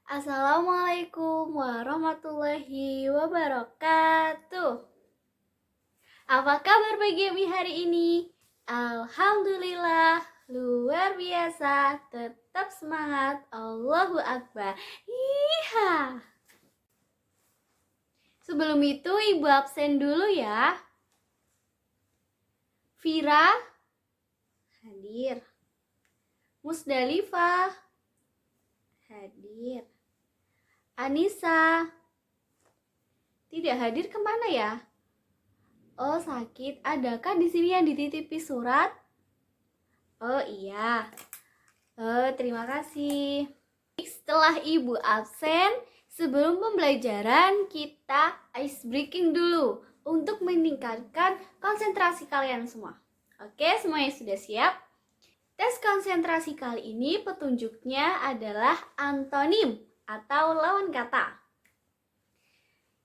Assalamualaikum warahmatullahi wabarakatuh. Apa kabar pagi Yumi hari ini? Alhamdulillah, luar biasa. Tetap semangat. Allahu Akbar. Iha. Sebelum itu Ibu absen dulu ya. Vira hadir. Musdalifah hadir. Anissa tidak hadir, kemana ya? Oh, sakit. Adakah di sini yang dititipi surat? Oh iya. Terima kasih. Setelah Ibu absen, sebelum pembelajaran kita ice breaking dulu untuk meningkatkan konsentrasi kalian semua. Oke, semuanya sudah siap? Tes konsentrasi kali ini petunjuknya adalah antonim atau lawan kata.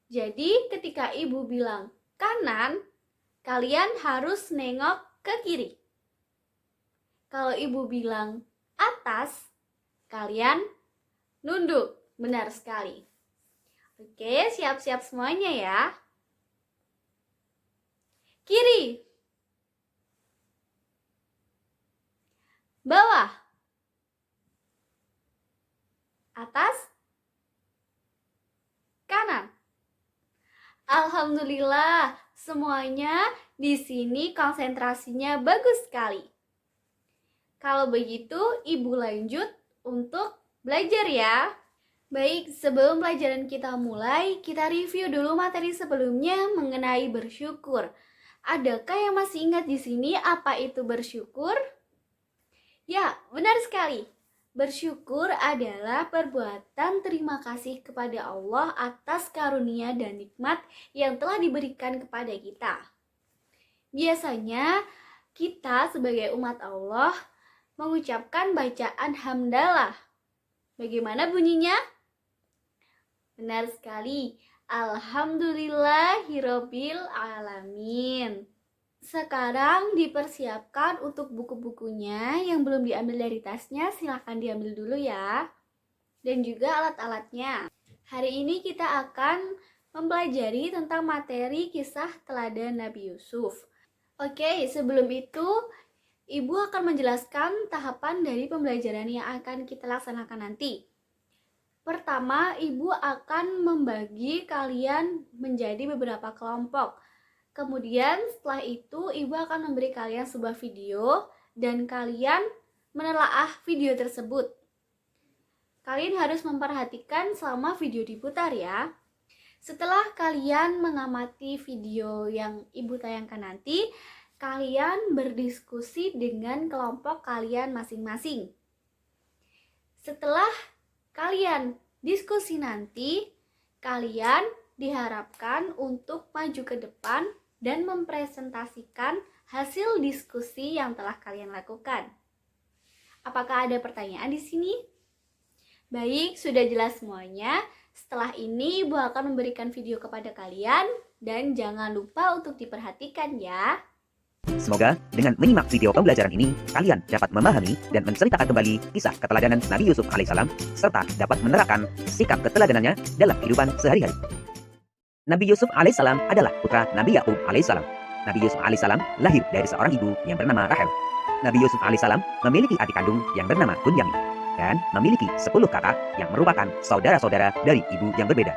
Jadi ketika Ibu bilang kanan, kalian harus nengok ke kiri. Kalau Ibu bilang atas, kalian nunduk. Benar sekali. Oke, siap-siap semuanya ya. Kiri. Bawah. Atas. Kanan. Alhamdulillah, semuanya di sini konsentrasinya bagus sekali. Kalau begitu, Ibu lanjut untuk belajar ya. Baik, sebelum pelajaran kita mulai, kita review dulu materi sebelumnya mengenai bersyukur. Adakah yang masih ingat di sini apa itu bersyukur? Ya, benar sekali. Bersyukur adalah perbuatan terima kasih kepada Allah atas karunia dan nikmat yang telah diberikan kepada kita. Biasanya kita sebagai umat Allah mengucapkan bacaan hamdalah. Bagaimana bunyinya? Benar sekali. Alhamdulillahirabbil alamin. Sekarang dipersiapkan untuk buku-bukunya. Yang belum diambil dari tasnya silahkan diambil dulu ya. Dan juga alat-alatnya. Hari ini kita akan mempelajari tentang materi kisah teladan Nabi Yusuf. Oke, sebelum itu Ibu akan menjelaskan tahapan dari pembelajaran yang akan kita laksanakan nanti. Pertama, Ibu akan membagi kalian menjadi beberapa kelompok. Kemudian setelah itu Ibu akan memberi kalian sebuah video dan kalian menelaah video tersebut. Kalian harus memperhatikan selama video diputar ya. Setelah kalian mengamati video yang Ibu tayangkan nanti, kalian berdiskusi dengan kelompok kalian masing-masing. Setelah kalian diskusi nanti, kalian diharapkan untuk maju ke depan dan mempresentasikan hasil diskusi yang telah kalian lakukan. Apakah ada pertanyaan di sini? Baik, sudah jelas semuanya. Setelah ini Ibu akan memberikan video kepada kalian dan jangan lupa untuk diperhatikan ya. Semoga dengan menyimak video pembelajaran ini, kalian dapat memahami dan menceritakan kembali kisah keteladanan Nabi Yusuf alaihissalam, serta dapat menerapkan sikap keteladanannya dalam kehidupan sehari-hari. Nabi Yusuf alaihissalam adalah putra Nabi Yakub alaihissalam. Nabi Yusuf alaihissalam lahir dari seorang ibu yang bernama Rahel. Nabi Yusuf alaihissalam memiliki adik kandung yang bernama Bunyamin dan memiliki 10 kakak yang merupakan saudara-saudara dari ibu yang berbeda.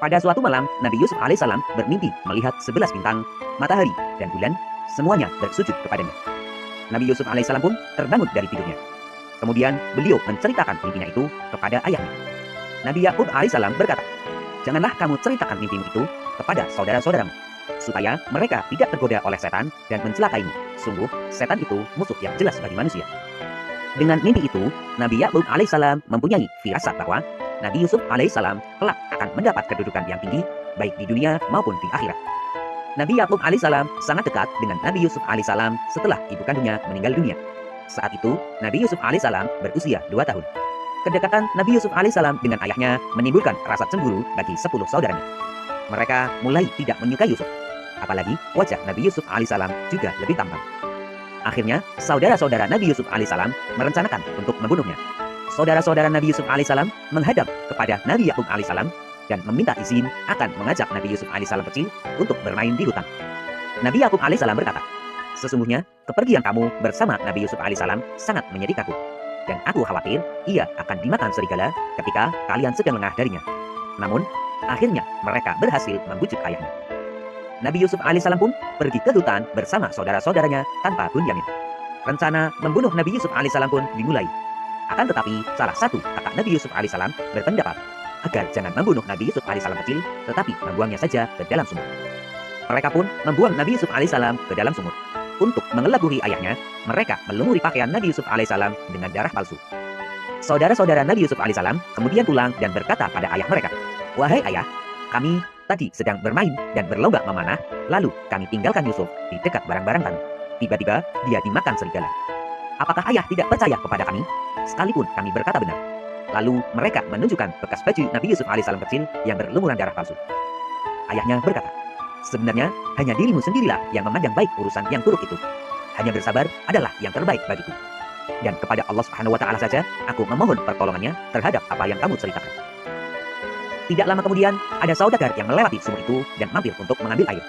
Pada suatu malam, Nabi Yusuf alaihissalam bermimpi melihat 11 bintang, matahari, dan bulan, semuanya bersujud kepadanya. Nabi Yusuf alaihissalam pun terbangun dari tidurnya. Kemudian beliau menceritakan mimpinya itu kepada ayahnya. Nabi Yakub alaihissalam berkata, "Janganlah kamu ceritakan mimpimu itu kepada saudara-saudaramu, supaya mereka tidak tergoda oleh setan dan mencelakaimu. Sungguh, setan itu musuh yang jelas bagi manusia." Dengan mimpi itu, Nabi Yakub alaihissalam mempunyai firasat bahwa Nabi Yusuf alaihissalam kelak akan mendapat kedudukan yang tinggi, baik di dunia maupun di akhirat. Nabi Yakub alaihissalam sangat dekat dengan Nabi Yusuf alaihissalam setelah ibu kandungnya meninggal dunia. Saat itu, Nabi Yusuf alaihissalam berusia 2 tahun. Kedekatan Nabi Yusuf alaihissalam dengan ayahnya menimbulkan rasa cemburu bagi 10 saudaranya. Mereka mulai tidak menyukai Yusuf. Apalagi wajah Nabi Yusuf alaihissalam juga lebih tampan. Akhirnya, saudara-saudara Nabi Yusuf alaihissalam merencanakan untuk membunuhnya. saudara-saudara Nabi Yusuf alaihissalam menghadap kepada Nabi Yakub alaihissalam dan meminta izin akan mengajak Nabi Yusuf alaihissalam kecil untuk bermain di hutan. Nabi Yakub alaihissalam berkata, "Sesungguhnya kepergian kamu bersama Nabi Yusuf alaihissalam sangat menyedihkanku, dan aku khawatir ia akan dimakan serigala ketika kalian sedang lengah darinya." Namun, akhirnya mereka berhasil membujuk ayahnya. Nabi Yusuf alaihissalam pun pergi ke hutan bersama saudara-saudaranya tanpa Bunyamin. Rencana membunuh Nabi Yusuf alaihissalam pun dimulai. Akan tetapi, salah satu kakak Nabi Yusuf alaihissalam berpendapat agar jangan membunuh Nabi Yusuf alaihissalam kecil, tetapi membuangnya saja ke dalam sumur. Mereka pun membuang Nabi Yusuf alaihissalam ke dalam sumur. Untuk mengelabui ayahnya, mereka melumuri pakaian Nabi Yusuf alaihissalam dengan darah palsu. Saudara-saudara Nabi Yusuf alaihissalam kemudian pulang dan berkata pada ayah mereka, "Wahai ayah, kami tadi sedang bermain dan berlomba memanah, lalu kami tinggalkan Yusuf di dekat barang-barang kami. Tiba-tiba dia dimakan serigala. Apakah ayah tidak percaya kepada kami? Sekalipun kami berkata benar." Lalu mereka menunjukkan bekas baju Nabi Yusuf alaihissalam kecil yang berlumuran darah palsu. Ayahnya berkata, "Sebenarnya hanya dirimu sendirilah yang memandang baik urusan yang buruk itu. Hanya bersabar adalah yang terbaik bagiku. Dan kepada Allah Subhanahu wa Ta'ala saja aku memohon pertolongannya terhadap apa yang kamu ceritakan." Tidak lama kemudian, ada saudagar yang melewati sumur itu dan mampir untuk mengambil air.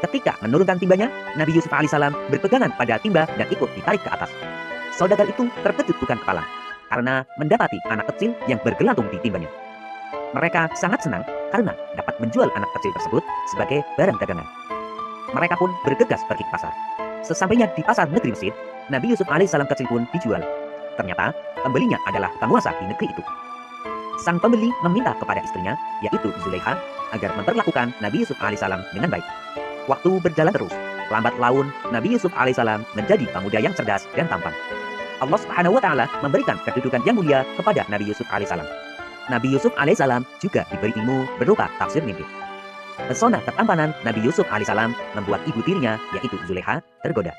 Ketika menurunkan timbanya, Nabi Yusuf alaihissalam berpegangan pada timba dan ikut ditarik ke atas. Saudagar itu terkejut bukan kepala, karena mendapati anak kecil yang bergelantung di timbanya. Mereka sangat senang karena dapat menjual anak kecil tersebut sebagai barang dagangan. Mereka pun bergegas pergi ke pasar. Sesampainya di pasar negeri Mesir, Nabi Yusuf alaihissalam kecil pun dijual. Ternyata pembelinya adalah penguasa di negeri itu. Sang pembeli meminta kepada istrinya, yaitu Zulaiha, agar memperlakukan Nabi Yusuf alaihissalam dengan baik. Waktu berjalan terus, lambat laun Nabi Yusuf alaihissalam menjadi pemuda yang cerdas dan tampan. Allah Subhanahu wa Ta'ala memberikan kedudukan yang mulia kepada Nabi Yusuf alaihissalam. Nabi Yusuf alaihissalam juga diberi ilmu berupa tafsir mimpi. Pesona ketampanan Nabi Yusuf alaihissalam membuat ibu tirinya, yaitu Zulaiha, tergoda.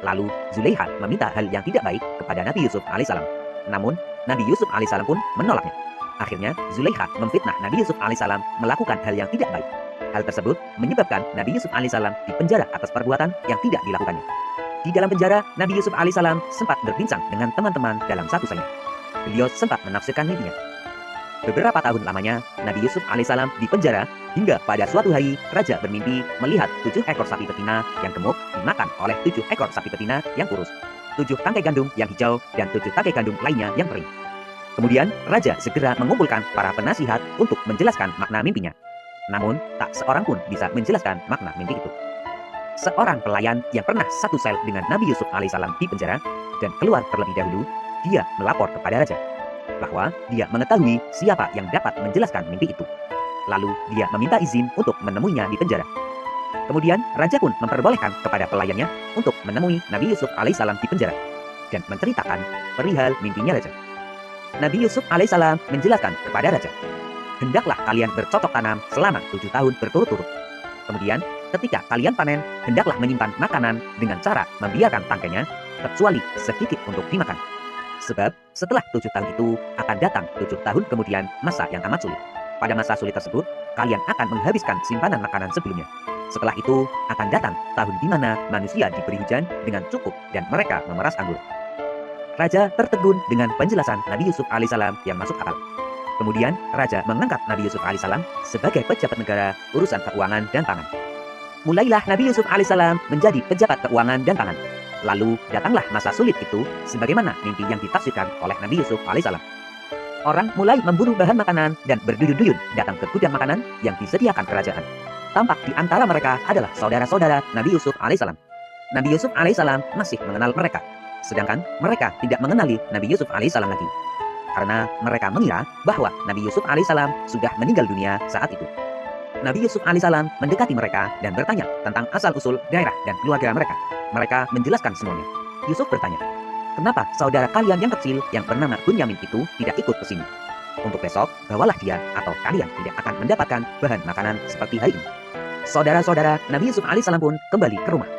Lalu Zulaiha meminta hal yang tidak baik kepada Nabi Yusuf alaihissalam. Namun Nabi Yusuf alaihissalam pun menolaknya. Akhirnya Zulaiha memfitnah Nabi Yusuf alaihissalam melakukan hal yang tidak baik. Hal tersebut menyebabkan Nabi Yusuf alaihissalam dipenjara atas perbuatan yang tidak dilakukannya. Di dalam penjara, Nabi Yusuf alaihissalam sempat berbincang dengan teman-teman dalam satu sayap. Beliau sempat menafsirkan mimpinya. Beberapa tahun lamanya, Nabi Yusuf alaihissalam di penjara hingga pada suatu hari Raja bermimpi melihat 7 ekor sapi betina yang gemuk dimakan oleh 7 ekor sapi betina yang kurus, 7 tangkai gandum yang hijau, dan 7 tangkai gandum lainnya yang kering. Kemudian Raja segera mengumpulkan para penasihat untuk menjelaskan makna mimpinya. Namun tak seorang pun bisa menjelaskan makna mimpi itu. Seorang pelayan yang pernah satu sel dengan Nabi Yusuf alaihissalam di penjara dan keluar terlebih dahulu, dia melapor kepada Raja bahwa dia mengetahui siapa yang dapat menjelaskan mimpi itu. Lalu dia meminta izin untuk menemuinya di penjara. Kemudian Raja pun memperbolehkan kepada pelayannya untuk menemui Nabi Yusuf alaihissalam di penjara dan menceritakan perihal mimpinya Raja. Nabi Yusuf alaihissalam menjelaskan kepada Raja, "Hendaklah kalian bercocok tanam selama 7 tahun berturut-turut. Kemudian ketika kalian panen, hendaklah menyimpan makanan dengan cara membiarkan tangkainya, kecuali sedikit untuk dimakan. Sebab setelah 7 tahun itu akan datang 7 tahun kemudian masa yang amat sulit. Pada masa sulit tersebut, kalian akan menghabiskan simpanan makanan sebelumnya. Setelah itu akan datang tahun di mana manusia diberi hujan dengan cukup dan mereka memeras anggur." Raja tertegun dengan penjelasan Nabi Yusuf alaihissalam yang masuk akal. Kemudian Raja mengangkat Nabi Yusuf alaihissalam sebagai pejabat negara urusan keuangan dan pangan. Mulailah Nabi Yusuf alaihissalam menjadi pejabat keuangan dan pangan. Lalu datanglah masa sulit itu sebagaimana mimpi yang ditafsirkan oleh Nabi Yusuf alaihissalam. Orang mulai memburu bahan makanan dan berduyun-duyun datang ke gudang makanan yang disediakan kerajaan. Tampak di antara mereka adalah saudara-saudara Nabi Yusuf alaihissalam. Nabi Yusuf alaihissalam masih mengenal mereka, sedangkan mereka tidak mengenali Nabi Yusuf alaihissalam lagi. Karena mereka mengira bahwa Nabi Yusuf alaihissalam sudah meninggal dunia saat itu. Nabi Yusuf alaihissalam mendekati mereka dan bertanya tentang asal-usul daerah dan keluarga mereka. Mereka menjelaskan semuanya. Yusuf bertanya, "Kenapa saudara kalian yang kecil yang bernama Bunyamin itu tidak ikut ke sini? Untuk besok, bawalah dia atau kalian tidak akan mendapatkan bahan makanan seperti hari ini." Saudara-saudara Nabi Yusuf alaihissalam pun kembali ke rumah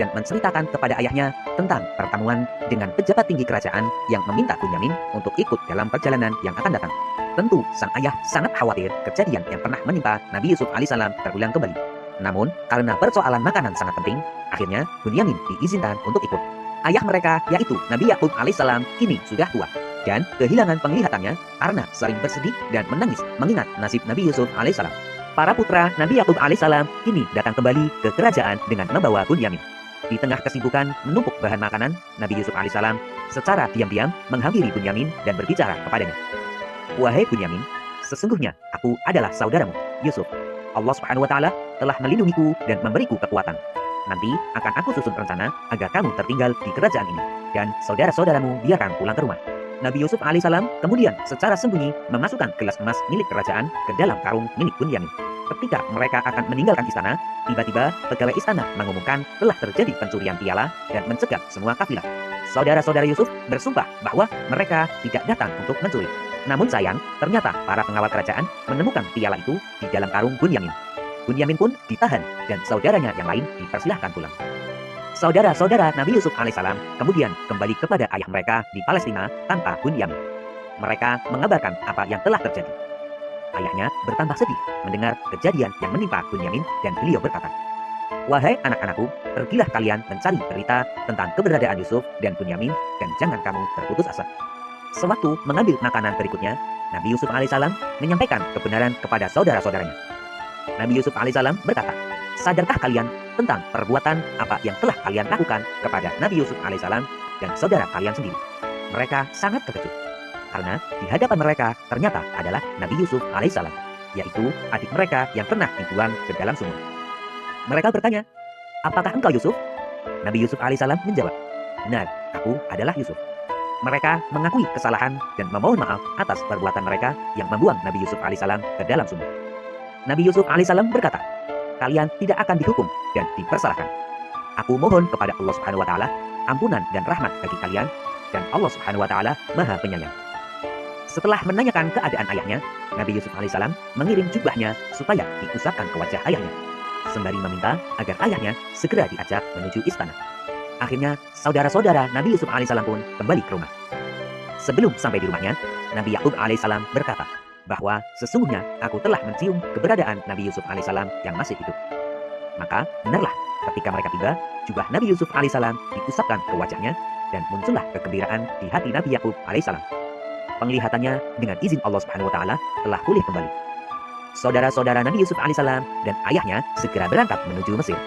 dan menceritakan kepada ayahnya tentang pertemuan dengan pejabat tinggi kerajaan yang meminta Bunyamin untuk ikut dalam perjalanan yang akan datang. Tentu sang ayah sangat khawatir kejadian yang pernah menimpa Nabi Yusuf alaihissalam terulang kembali. Namun karena persoalan makanan sangat penting, akhirnya Bunyamin diizinkan untuk ikut. Ayah mereka yaitu Nabi Yakub alaihissalam kini sudah tua. dan kehilangan penglihatannya karena sering bersedih dan menangis mengingat nasib Nabi Yusuf alaihissalam. Para putra Nabi Yakub alaihissalam kini datang kembali ke kerajaan dengan membawa Bunyamin. Di tengah kesibukan menumpuk bahan makanan, Nabi Yusuf alaihissalam secara diam-diam menghampiri Bunyamin dan berbicara kepadanya. Wahai Bunyamin, sesungguhnya aku adalah saudaramu, Yusuf. Allah Subhanahu wa Ta'ala telah melindungiku dan memberiku kekuatan. Nanti akan aku susun rencana agar kamu tertinggal di kerajaan ini, dan saudara-saudaramu biarkan pulang ke rumah. Nabi Yusuf alaihissalam kemudian secara sembunyi memasukkan gelas emas milik kerajaan ke dalam karung milik Bunyamin. Ketika mereka akan meninggalkan istana, tiba-tiba pegawai istana mengumumkan telah terjadi pencurian piala dan mencegah semua kafilah. Saudara-saudara Yusuf bersumpah bahwa mereka tidak datang untuk mencuri. Namun sayang, ternyata para pengawal kerajaan menemukan piala itu di dalam karung Bunyamin. Bunyamin pun ditahan dan saudaranya yang lain dipersilahkan pulang. Saudara-saudara Nabi Yusuf alaihissalam kemudian kembali kepada ayah mereka di Palestina tanpa Bunyamin. Mereka mengabarkan apa yang telah terjadi. Ayahnya bertambah sedih mendengar kejadian yang menimpa Bunyamin dan beliau berkata, "Wahai anak-anakku, pergilah kalian mencari berita tentang keberadaan Yusuf dan Bunyamin dan jangan kamu terputus asa." Sewaktu mengambil makanan berikutnya, Nabi Yusuf alaihissalam menyampaikan kebenaran kepada saudara-saudaranya. Nabi Yusuf alaihissalam berkata, "Sadarkah kalian tentang perbuatan apa yang telah kalian lakukan kepada Nabi Yusuf alaihissalam dan saudara kalian sendiri?" Mereka sangat terkejut karena di hadapan mereka ternyata adalah Nabi Yusuf alaihissalam, yaitu adik mereka yang pernah dibuang ke dalam sumur. Mereka bertanya, "Apakah engkau Yusuf?" Nabi Yusuf alaihissalam menjawab, "Benar, aku adalah Yusuf." Mereka mengakui kesalahan dan memohon maaf atas perbuatan mereka yang membuang Nabi Yusuf alaihissalam ke dalam sumur. Nabi Yusuf alaihissalam berkata, "Kalian tidak akan dihukum dan dipersalahkan. Aku mohon kepada Allah Subhanahu wa Ta'ala ampunan dan rahmat bagi kalian, dan Allah Subhanahu wa Ta'ala Maha Penyayang." Setelah menanyakan keadaan ayahnya, Nabi Yusuf alaihissalam mengirim jubahnya supaya diusapkan ke wajah ayahnya, sembari meminta agar ayahnya segera diajak menuju istana. Akhirnya, saudara-saudara Nabi Yusuf alaihissalam pun kembali ke rumah. Sebelum sampai di rumahnya, Nabi Yakub alaihissalam berkata bahwa sesungguhnya aku telah mencium keberadaan Nabi Yusuf alaihissalam yang masih hidup. Maka benarlah ketika mereka tiba, jubah Nabi Yusuf alaihissalam diusapkan ke wajahnya dan muncullah kegembiraan di hati Nabi Yakub alaihissalam. Penglihatannya dengan izin Allah Subhanahu wa Ta'ala telah pulih kembali. Saudara-saudara Nabi Yusuf alaihissalam dan ayahnya segera berangkat menuju Mesir.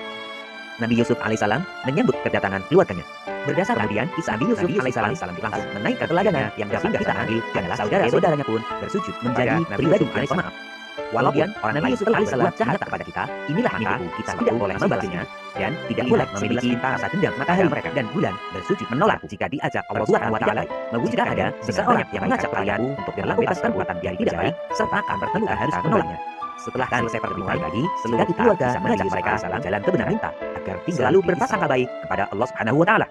Nabi Yusuf alaihissalam menyambut kedatangan keluarganya. Berdasar kemudian kisah Nabi Yusuf alaihissalam langsung menaikkan teladannya yang sudah kita ambil, dan saudara-saudaranya pun bersujud menjadi pribadi yang pemaaf. Walaupun orang Nabi Yusuf alaihissalam jahat kepada kita, inilah mimpiku, kita tidak boleh membalasnya dan tidak boleh memiliki rasa dendam. Matahari mereka dan bulan bersujud menolak jika diajak Allah Subhanahu wa Ta'ala. Jika ada seseorang yang mengajak kalian untuk melakukan perbuatan yang tidak baik serta akan bertemu harus menolaknya. Setelah selesai pertemuan lagi, seluruh keluarga mengajak mereka dalam jalan kebenaran, agar selalu berprasangka baik kepada Allah Subhanahu wa Ta'ala.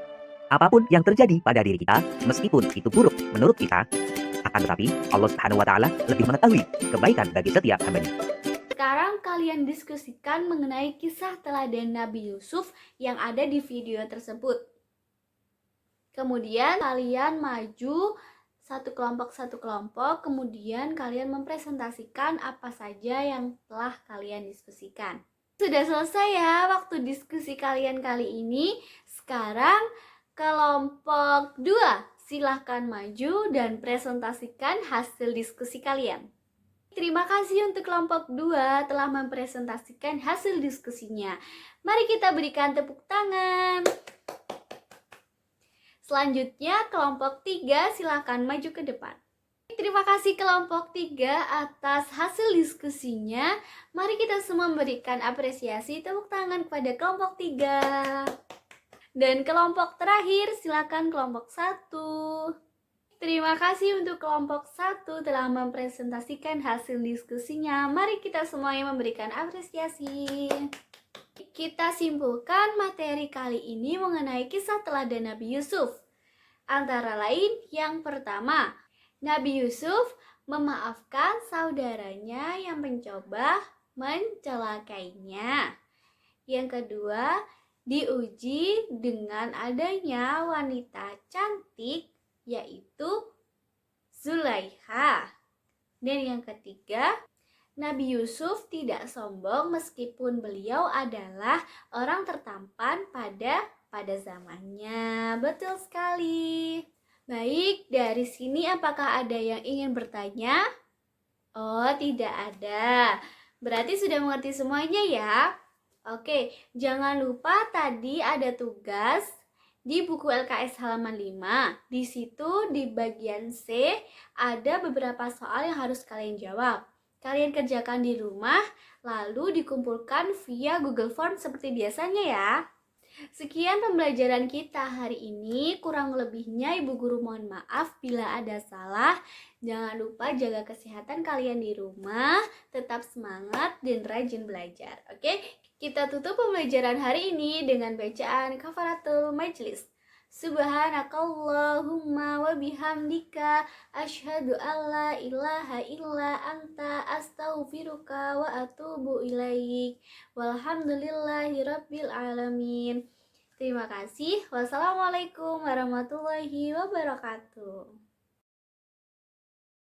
Apapun yang terjadi pada diri kita, meskipun itu buruk menurut kita, akan tetapi Allah Subhanahu wa Ta'ala lebih mengetahui kebaikan bagi setiap hambanya. Sekarang kalian diskusikan mengenai kisah teladan Nabi Yusuf yang ada di video tersebut. Kemudian kalian maju satu kelompok, kemudian kalian mempresentasikan apa saja yang telah kalian diskusikan. Sudah selesai ya waktu diskusi kalian kali ini. Sekarang kelompok 2, silahkan maju dan presentasikan hasil diskusi kalian. Terima kasih untuk kelompok 2 telah mempresentasikan hasil diskusinya. Mari kita berikan tepuk tangan. Selanjutnya kelompok 3 silahkan maju ke depan. Terima kasih kelompok 3 atas hasil diskusinya. Mari kita semua memberikan apresiasi, tepuk tangan kepada kelompok 3. Dan kelompok terakhir silakan kelompok 1. Terima kasih untuk kelompok 1 telah mempresentasikan hasil diskusinya. Mari kita semuanya memberikan apresiasi. Kita simpulkan materi kali ini mengenai kisah teladan Nabi Yusuf. Antara lain, yang pertama, Nabi Yusuf memaafkan saudaranya yang mencoba mencelakainya. Yang kedua, diuji dengan adanya wanita cantik, yaitu Zulaikha. Dan yang ketiga, Nabi Yusuf tidak sombong meskipun beliau adalah orang tertampan pada zamannya. Betul sekali. Baik, dari sini apakah ada yang ingin bertanya? Oh, tidak ada. Berarti sudah mengerti semuanya ya? Oke, jangan lupa tadi ada tugas di buku LKS halaman 5. Di situ di bagian C ada beberapa soal yang harus kalian jawab. Kalian kerjakan di rumah, lalu dikumpulkan via Google Form seperti biasanya ya. Sekian pembelajaran kita hari ini. Kurang lebihnya Ibu Guru mohon maaf bila ada salah. Jangan lupa jaga kesehatan kalian di rumah, tetap semangat dan rajin belajar. Oke, kita tutup pembelajaran hari ini dengan bacaan kafaratul majelis. Subhanakallahumma wa bihamdika asyhadu alla ilaha illa anta astaghfiruka wa atubu ilaik. Walhamdulillahirabbil alamin. Terima kasih. Wassalamualaikum warahmatullahi wabarakatuh.